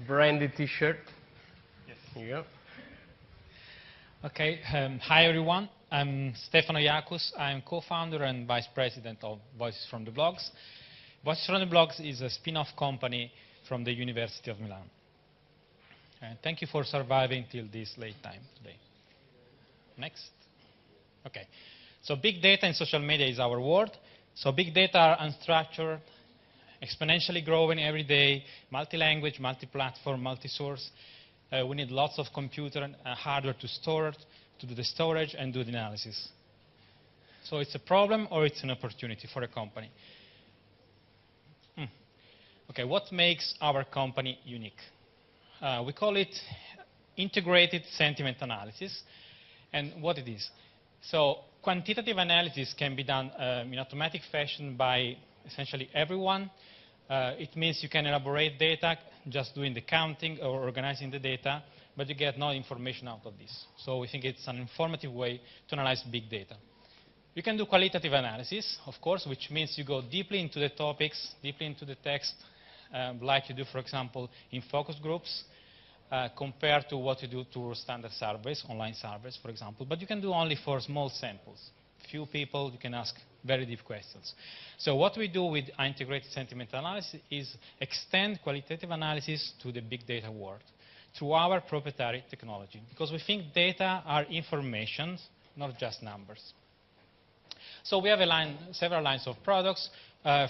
branded T-shirt. Yes. Here you go. Okay, hi everyone. I'm Stefano Iacus. I'm co-founder and vice president of Voices from the Blogs. Voices from the Blogs is a spin-off company from the University of Milan. And thank you for surviving till this late time today. Next. Okay. So big data and social media is our word. So big data are unstructured, exponentially growing every day, multi-language, multi-platform, multi-source. We need lots of computer and hardware to store it, to do the storage and do the analysis. So it's a problem or it's an opportunity for a company. Okay, what makes our company unique? We call it integrated sentiment analysis. And what it is? So quantitative analysis can be done in automatic fashion by essentially everyone. It means you can elaborate data just doing the counting or organizing the data, but you get no information out of this. So we think it's an informative way to analyze big data. You can do qualitative analysis, of course, which means you go deeply into the topics, deeply into the text, like you do, for example, in focus groups, compared to what you do to standard surveys, online surveys, for example. But you can do only for small samples. Few people, you can ask very deep questions. So what we do with integrated sentiment analysis is extend qualitative analysis to the big data world through our proprietary technology, because we think data are information, not just numbers. So we have several lines of products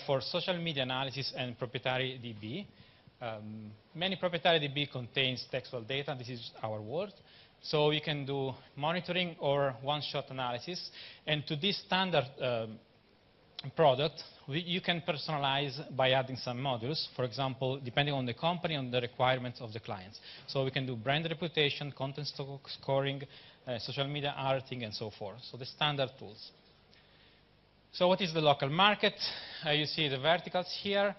for social media analysis and proprietary DB. Many proprietary DB contains textual data. This is our word. So you can do monitoring or one-shot analysis. And to this standard product, you can personalize by adding some modules, for example, depending on the company, on the requirements of the clients. So we can do brand reputation, content scoring, social media alerting, and so forth. So the standard tools. So what is the local market? You see the verticals here.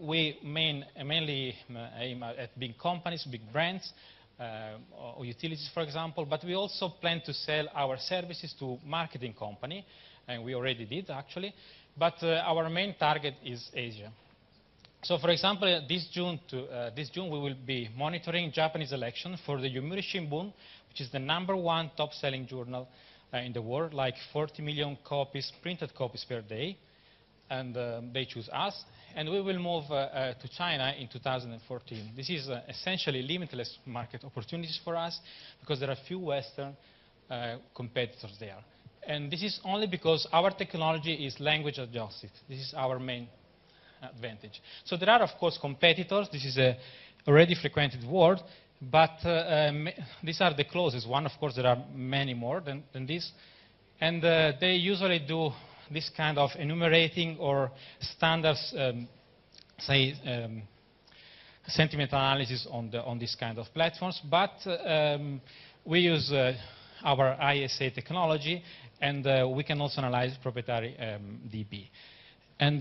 We mainly aim at big companies, big brands, or utilities, for example, but we also plan to sell our services to marketing company, and we already did, actually, but our main target is Asia. So, for example, this June we will be monitoring Japanese election for the Yomiuri Shimbun, which is the #1 top-selling journal in the world, like 40 million copies, printed copies per day, and they choose us. And we will move to China in 2014. This is essentially limitless market opportunities for us because there are few Western competitors there. And this is only because our technology is language adjusted. This is our main advantage. So there are, of course, competitors. This is a already frequented word, but these are the closest one. Of course, there are many more than this. And they usually do this kind of enumerating or standards, sentiment analysis on this kind of platforms. But we use our ISA technology, and we can also analyze proprietary DB. And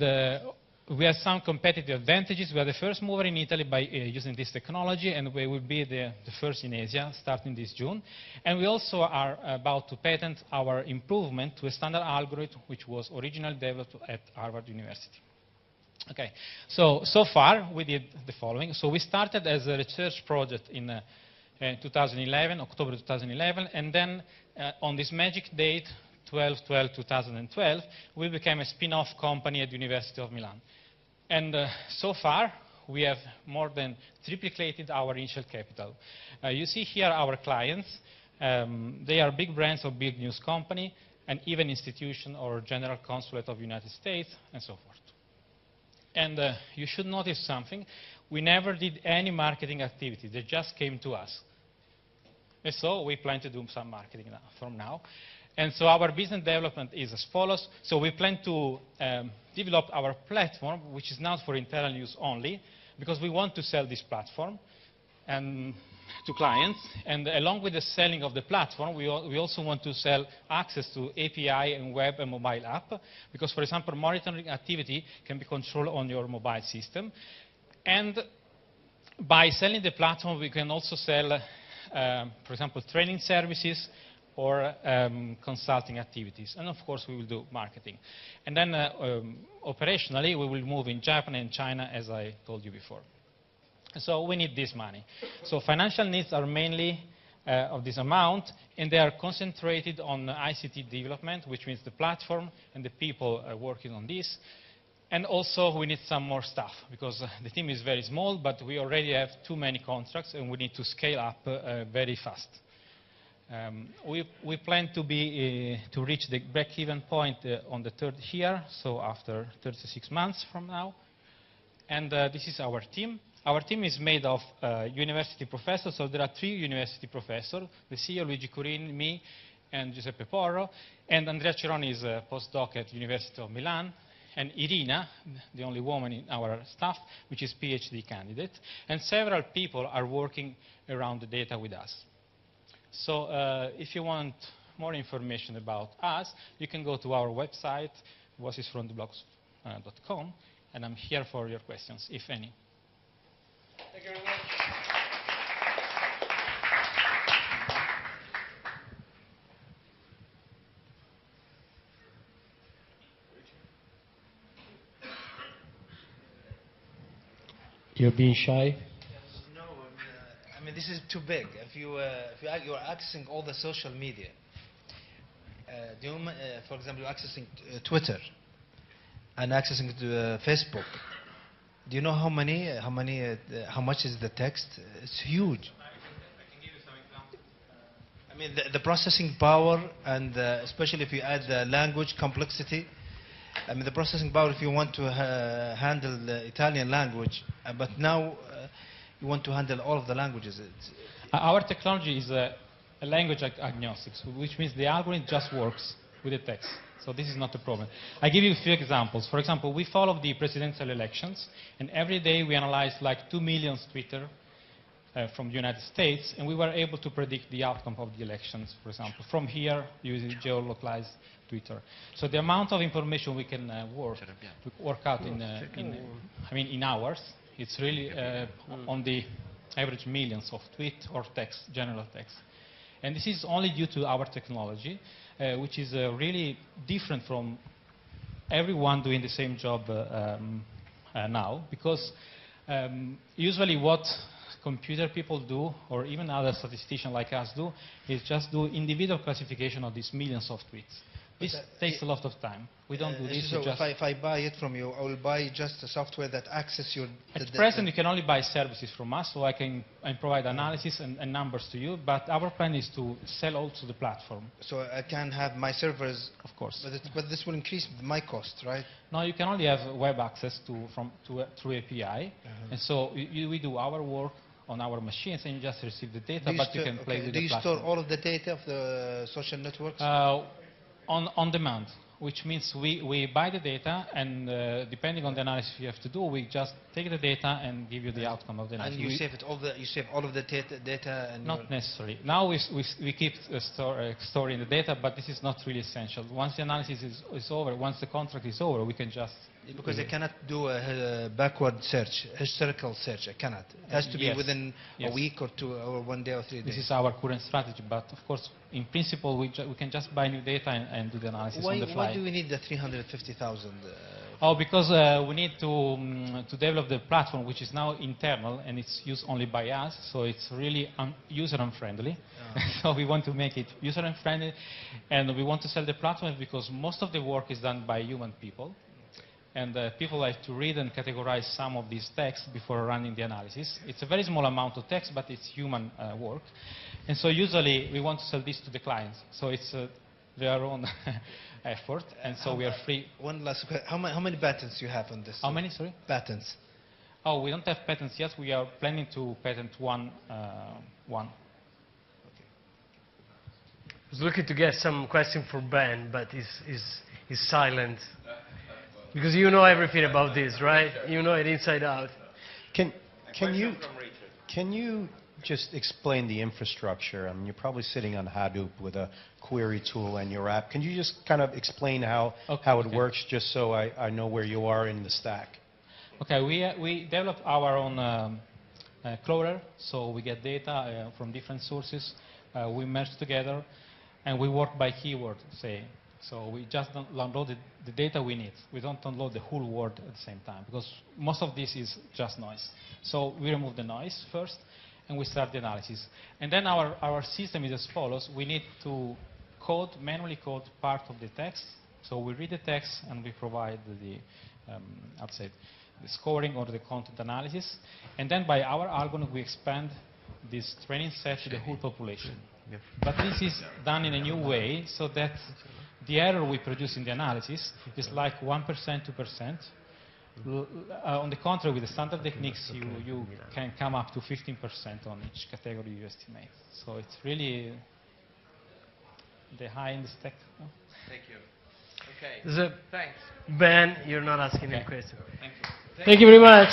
we have some competitive advantages. We are the first mover in Italy by using this technology, and we will be the first in Asia starting this June. And we also are about to patent our improvement to a standard algorithm which was originally developed at Harvard University. Okay, so far we did the following. So we started as a research project in 2011, October 2011, and then on this magic date, 12/12/2012, we became a spin-off company at the University of Milan. And so far, we have more than triplicated our initial capital. You see here our clients. They are big brands or big news company, and even institution or general consulate of the United States, and so forth. And you should notice something. We never did any marketing activity. They just came to us. And so we plan to do some marketing from now. And so our business development is as follows. So we plan to develop our platform, which is not for internal use only, because we want to sell this platform and to clients. And along with the selling of the platform, we also want to sell access to API and web and mobile app, because, for example, monitoring activity can be controlled on your mobile system. And by selling the platform, we can also sell, for example, training services, or consulting activities. And of course, we will do marketing. And then operationally, we will move in Japan and China, as I told you before. So we need this money. So financial needs are mainly of this amount, and they are concentrated on ICT development, which means the platform and the people working on this. And also we need some more staff, because the team is very small, but we already have too many contracts, and we need to scale up very fast. We plan to reach the break-even point on the 3rd year, so after 36 months from now. And this is our team. Our team is made of university professors, so there are 3 university professors, the CEO, Luigi Curini, me, and Giuseppe Porro, and Andrea Ceroni is a postdoc at University of Milan, and Irina, the only woman in our staff, which is PhD candidate, and several people are working around the data with us. So if you want more information about us, you can go to our website, voicesfromtheblogs.com, and I'm here for your questions, if any. Thank you very much. You're being shy? No, I mean, this is too big. If you are accessing all the social media, for example, you're accessing Twitter and accessing Facebook. Do you know how much is the text? It's huge. I can give you some examples. I mean, the processing power, and especially if you add the language complexity. I mean, the processing power, if you want to handle the Italian language, but now you want to handle all of the languages. Our technology is a language agnostic, which means the algorithm just works with the text. So this is not a problem. I give you a few examples. For example, we follow the presidential elections, and every day we analyze like 2 million Twitter from the United States, and we were able to predict the outcome of the elections, for example, from here using geolocalized Twitter. So the amount of information we can work out in hours, it's really on the average millions of tweets or text, general text. And this is only due to our technology, which is really different from everyone doing the same job now, because usually what computer people do, or even other statisticians like us do, is just do individual classification of these millions of tweets. This takes a lot of time. We don't do this. So if I buy it from you, I will buy just a software that access your... At present, you can only buy services from us, so I provide analysis and numbers to you, but our plan is to sell also the platform. So I can have my servers... Of course. But this will increase my cost, right? No, you can only have web access through API, and so we do our work on our machines, and you just receive the data, but you can play with the platform. Do you store all of the data of the social networks? On demand, which means we buy the data, and depending on the analysis you have to do, we just take the data and give you the outcome of the analysis. And you save all of the data? And not necessarily. Now we keep storing the data, but this is not really essential. Once the analysis is over, once the contract is over, we can just... Because I cannot do a backward search, a historical search. I cannot. It has to be within a week or 2 or 1 day or 3 days. This is our current strategy, but of course, in principle, we can just buy new data and do the analysis on the fly. Why do we need the 350,000? Because we need to develop the platform, which is now internal, and it's used only by us, so it's really user-unfriendly. So we want to make it user-unfriendly, and we want to sell the platform because most of the work is done by human people. And people like to read and categorize some of these texts before running the analysis. It's a very small amount of text, but it's human work. And so usually we want to sell this to the clients. So it's their own effort, and so we are free. One last question. How many patents do you have on this? How many, sorry? Patents. Oh, we don't have patents yet. We are planning to patent one. I was looking to get some question for Ben, but he's silent. Because you know everything about this, right? You know it inside out. Can you just explain the infrastructure? I mean, you're probably sitting on Hadoop with a query tool and your app. Can you just kind of explain how it works, just so I know where you are in the stack? Okay, we developed our own crawler, so we get data from different sources. We merge together, and we work by keyword, say. So we just don't download the data we need. We don't download the whole world at the same time, because most of this is just noise. So we remove the noise first, and we start the analysis. And then our system is as follows. We need to manually code part of the text. So we read the text, and we provide the scoring or the content analysis. And then by our algorithm, we expand this training set to the whole population. But this is done in a new way, so that the error we produce in the analysis is like 1%, 2%. On the contrary, with the standard techniques, you can come up to 15% on each category you estimate. So it's really the high-end stack. No? Thank you. Okay. Thanks. Ben, you're not asking any question. Thank you. Thank you very much.